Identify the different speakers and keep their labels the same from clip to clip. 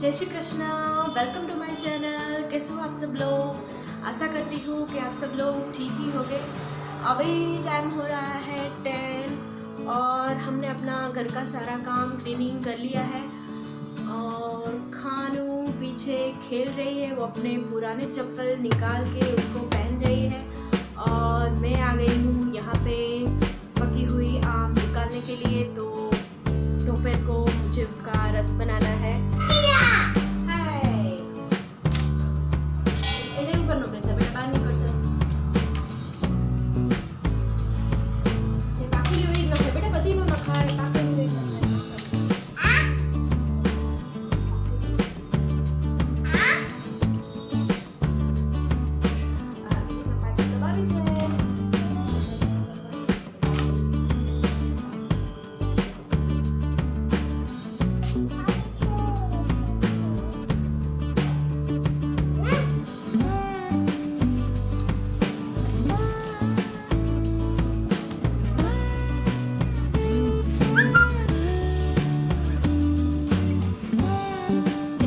Speaker 1: जय Shri Krishna. Welcome to my channel. कैसे हो आप सब लोग? आशा करती हूँ कि आप सब लोग ठीक ही होंगे। अभी टाइम हो रहा है 10 और हमने अपना घर का सारा काम क्लीनिंग कर लिया है और खानू पीछे खेल रही है। वो अपने पुराने चप्पल निकाल के उसको पहन रही है और मैं आ गई हूँ यहाँ पे पकी हुई आम निकालने के लिए। तो दोपहर को मुझे उसका रस बनाना है।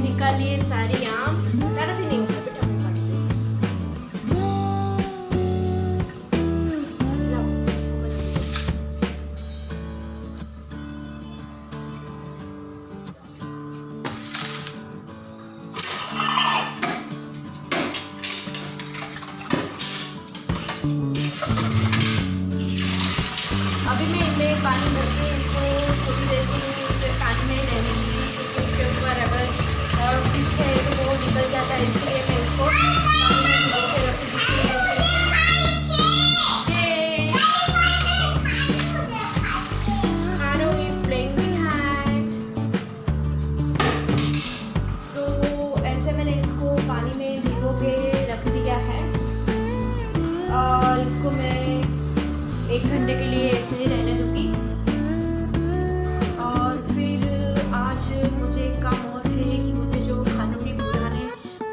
Speaker 1: निकालिए सारी आम। तारा भी नहीं होगा बेटा, मैं काट दिस। अभी मैं इनमें पानी भर के इसको थोड़ी देर के लिए इस पानी में रहूँगी, क्योंकि इसके ऊपर अगर फिश है तो वो निकल जाता है, इसलिए मैं इसको पानी में भिगो के रख देती हूँ। खानो इज प्लेइंग बिहाइंड। तो ऐसे मैंने इसको पानी में भिगो के रख दिया है और इसको मैं 1 घंटे के लिए ऐसे ही रहने दूँगी। और फिर आज मुझे एक काम और है कि मुझे जो खानों के पुराने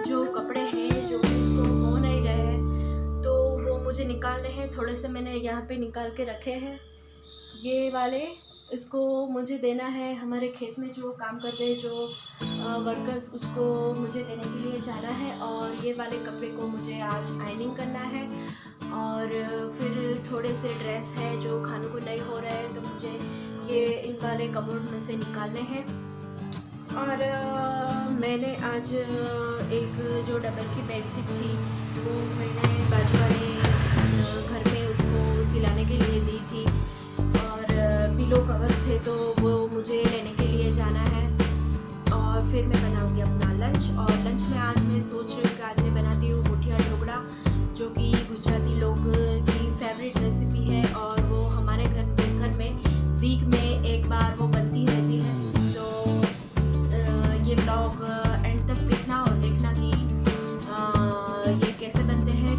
Speaker 1: जो कपड़े हैं जो उसको हो नहीं रहे हैं तो वो मुझे निकालने हैं। थोड़े से मैंने यहाँ पे निकाल के रखे हैं ये वाले, इसको मुझे देना है। हमारे खेत में जो काम करते हैं जो वर्कर्स, उसको मुझे देने के लिए जाना है। और ये वाले कपड़े को मुझे आज आयनिंग करना है। और फिर थोड़े से ड्रेस है जो खानों को नहीं हो रहे हैं तो मुझे ये इन वाले कबोर्ड में से निकालने हैं। और मैंने आज एक जो डबल की बेडशीट थी वो मैंने बाजू वाले घर में उसको सिलाने के लिए दी थी। और पिलो कवर्स थे तो वो मुझे लेने के लिए जाना है। और फिर मैं बनाऊंगी अपना लंच। और लंच में आज मैं सोच रही हूँ कि आज मैं बनाती हूँ मुठिया ढोकड़ा, जो कि गुजराती लोग की फेवरेट रेसिपी है और वो हमारे घर में वीक में एक बार वो बनती रहती है। तो ये ब्लॉग एंड तक देखना और देखना कि ये कैसे बनते हैं।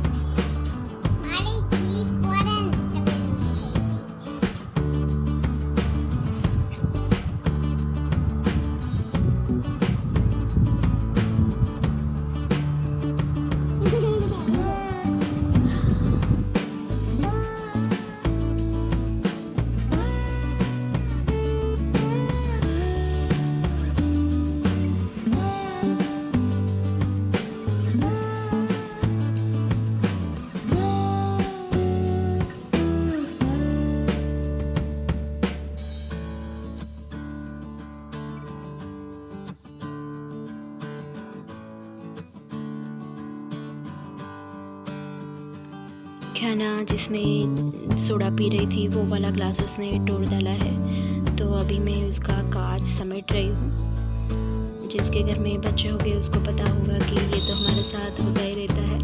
Speaker 2: खाना जिसमें सोडा पी रही थी वो वाला ग्लास उसने तोड़ डाला है। तो अभी मैं उसका कांच समेट रही हूँ। जिसके घर में बच्चे होंगे उसको पता होगा कि ये तो हमारे साथ होता ही रहता है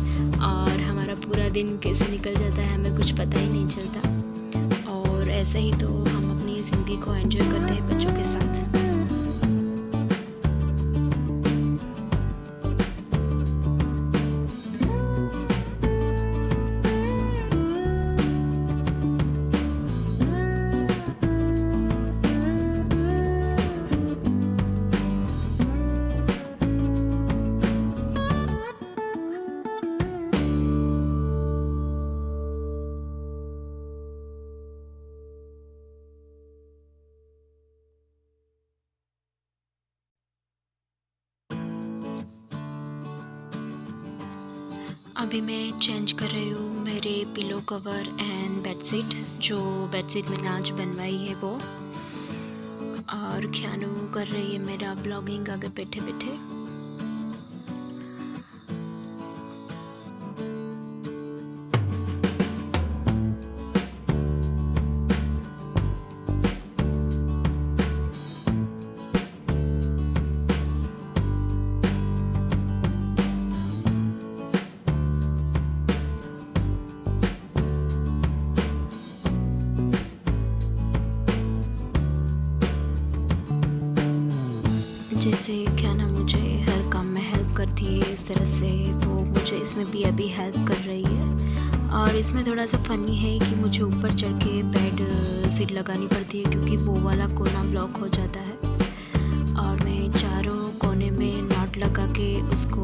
Speaker 2: और हमारा पूरा दिन कैसे निकल जाता है हमें कुछ पता ही नहीं चलता। और ऐसे ही तो हम अपनी ज़िंदगी को एंजॉय करते हैं बच्चों के साथ। अभी मैं चेंज कर रही हूँ मेरे पिलो कवर एंड बेडशीट, जो बेडशीट मैंने आज बनवाई है वो। और ख्यानू कर रही है मेरा ब्लॉगिंग आगे बैठे बैठे। जैसे क्या ना मुझे हर काम में हेल्प करती है, इस तरह से वो मुझे इसमें भी अभी हेल्प कर रही है। और इसमें थोड़ा सा फ़नी है कि मुझे ऊपर चढ़ के बेड सीट लगानी पड़ती है, क्योंकि वो वाला कोना ब्लॉक हो जाता है। और मैं चारों कोने में नॉट लगा के उसको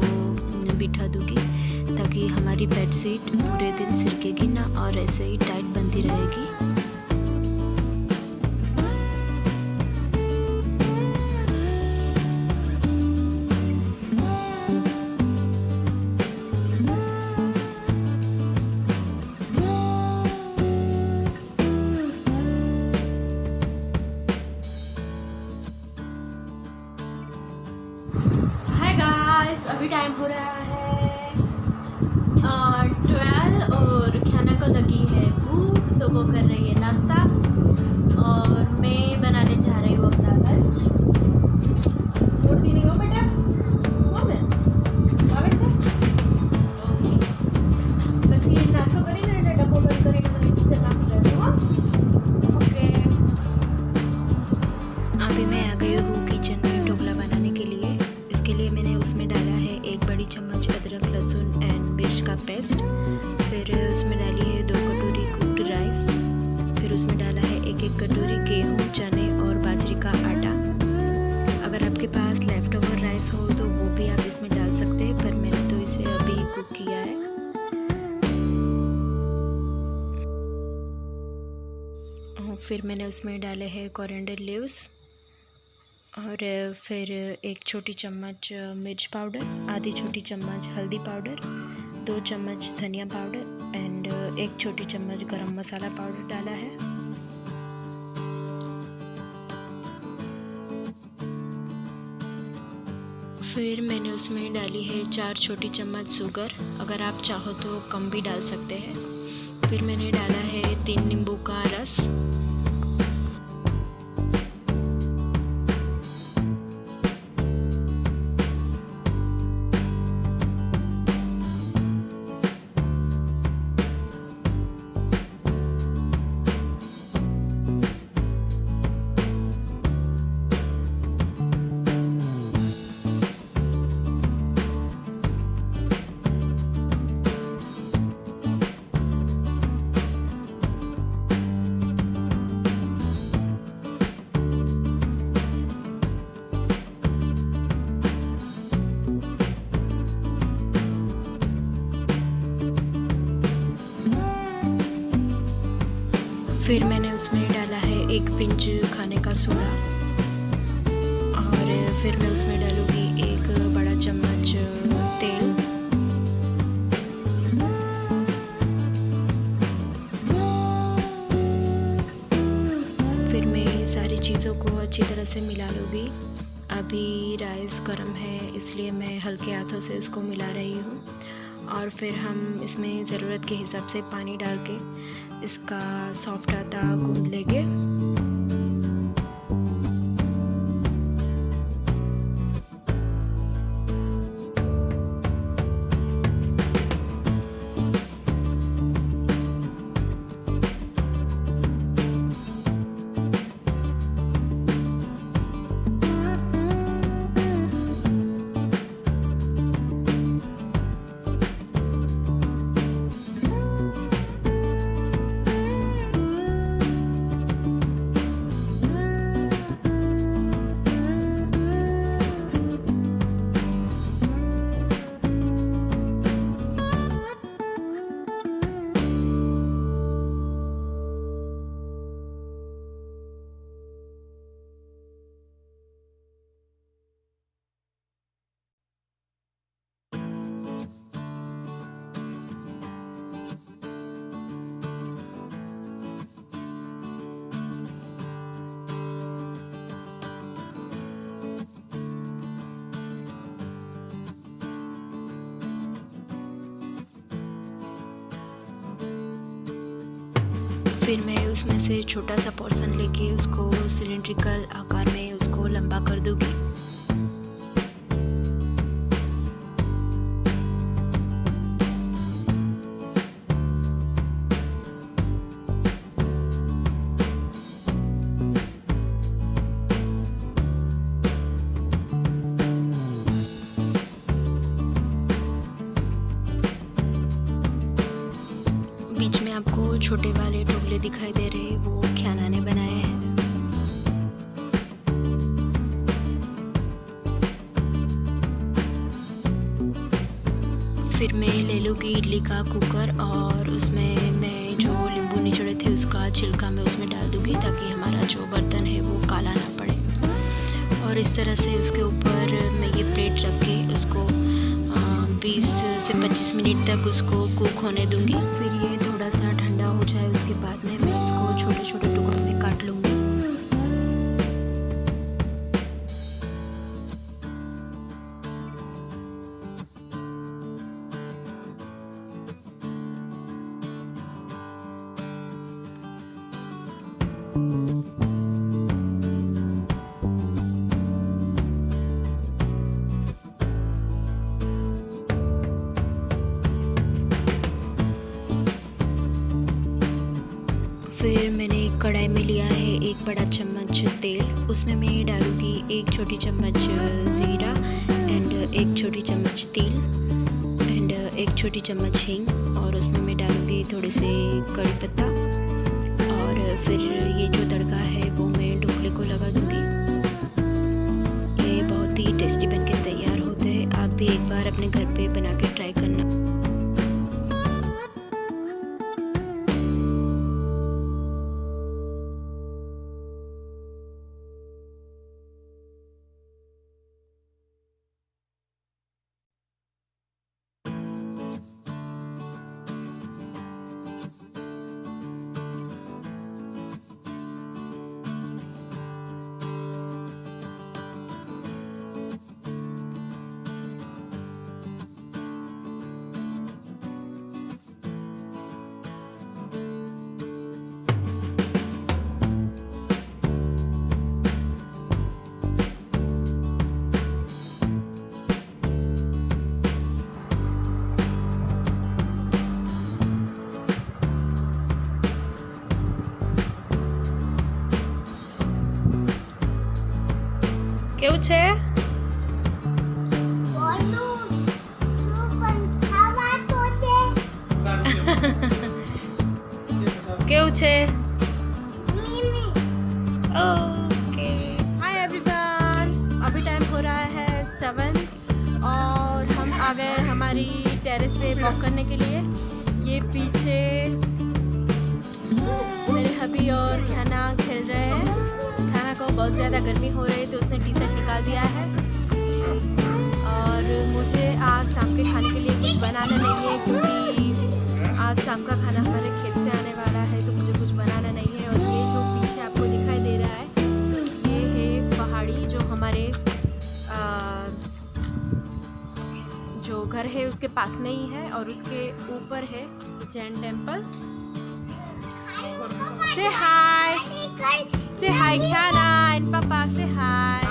Speaker 2: बिठा दूँगी, ताकि हमारी बेड सीट पूरे दिन सिरकेगी ना और ऐसे ही टाइट बंधी रहेगी।
Speaker 1: अभी टाइम हो रहा है 12 और खाना को लगी है भूख, तो वो कर रही है नाश्ता और मैं बनाने जा रही हूँ अपना लंच। फूड भी नहीं हो बेटा, हुआ मैं આવે છે ઓકે પછી નાસ્તો કરીને એટલે ડબ્બો બંધ કરીને મને કિચન નાખી દેજો હો ओके।
Speaker 2: अभी मैं आ गई हूँ किचन में ढोकला बनाने के लिए। इसके लिए मैंने उसमें डाला है 1 बड़ी चम्मच अदरक लहसुन एंड मिर्च का पेस्ट। फिर उसमें डाली है 2 कटोरी कुक्ड राइस। फिर उसमें डाला है 1-1 कटोरी गेहूँ, चने और बाजरे का आटा। अगर आपके पास लेफ्ट ओवर राइस हो तो वो भी आप इसमें डाल सकते हैं, पर मैंने तो इसे अभी कुक किया है। फिर मैंने उसमें डाले हैं कोरिएंडर लीव्स और फिर 1 छोटी चम्मच मिर्च पाउडर, आधी छोटी चम्मच हल्दी पाउडर, 2 चम्मच धनिया पाउडर एंड 1 छोटी चम्मच गरम मसाला पाउडर डाला है। फिर मैंने उसमें डाली है 4 छोटी चम्मच शुगर, अगर आप चाहो तो कम भी डाल सकते हैं। फिर मैंने डाला है 3 नींबू का रस। फिर मैंने उसमें डाला है 1 पिंच खाने का सोडा और फिर मैं उसमें डालूँगी 1 बड़ा चम्मच तेल। फिर मैं सारी चीज़ों को अच्छी तरह से मिला लूँगी। अभी राइस गर्म है, इसलिए मैं हल्के हाथों से उसको मिला रही हूँ। और फिर हम इसमें ज़रूरत के हिसाब से पानी डाल के इसका सॉफ्ट आटा गूंद लेंगे। फिर मैं उसमें से छोटा सा पोर्शन लेके उसको सिलिंड्रिकल आकार में उसको लंबा कर दूँगी। बीच में आपको छोटे वाले ढोकले दिखाई दे रहे, वो ख्याना ने बनाए हैं। फिर मैं ले लूँगी इडली का कुकर और उसमें मैं जो नींबू निचोड़े थे उसका छिलका मैं उसमें डाल दूँगी ताकि हमारा जो बर्तन है वो काला ना पड़े। और इस तरह से उसके ऊपर मैं ये प्लेट रख के उसको 20 से 25 मिनट तक उसको कुक होने दूँगी। फिर ये थोड़ा सा ठंडा हो जाए उसके बाद में मैं उसको छोटे छोटे टुकड़ों में काट लूँगी। फिर मैंने कढ़ाई में लिया है 1 बड़ा चम्मच तेल, उसमें मैं डालूँगी 1 छोटी चम्मच ज़ीरा एंड 1 छोटी चम्मच तिल एंड 1 छोटी चम्मच हींग और उसमें मैं डालूँगी थोड़े से कड़ी पत्ता और फिर ये जो तड़का है वो मैं ढोकले को लगा दूँगी। ये बहुत ही टेस्टी बनके तैयार होते हैं, आप भी एक बार अपने घर पे बना के ट्राई करना।
Speaker 1: કેવું છે? કેવું છે? ओके हाय एवरीवन, अभी टाइम हो रहा है 7 और हम आ गए हमारी टेरेस पे वॉक करने के लिए। ये पीछे मेरे हबी और खाना खेल रहे हैं। खाना को बहुत ज़्यादा गर्मी हो रही है तो उसने टी शर्ट निकाल दिया है और मुझे आज शाम के खाने के लिए कुछ बनाना नहीं है क्योंकि आज शाम का खाना हमारे खेत से आने वाला है तो मुझे कुछ बनाना नहीं है। और ये जो पीछे आपको दिखाई दे रहा है ये है पहाड़ी जो हमारे जो घर है उसके पास में ही है और उसके ऊपर है जैन टेम्पल। से हाय, से हाय खाना एंड पापा, से हाय।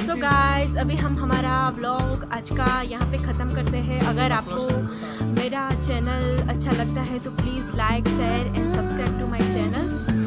Speaker 1: सो गाइस, अभी हम हमारा व्लॉग आज का यहाँ पे ख़त्म करते हैं। अगर आपको मेरा चैनल अच्छा लगता है तो please like share and subscribe to my channel.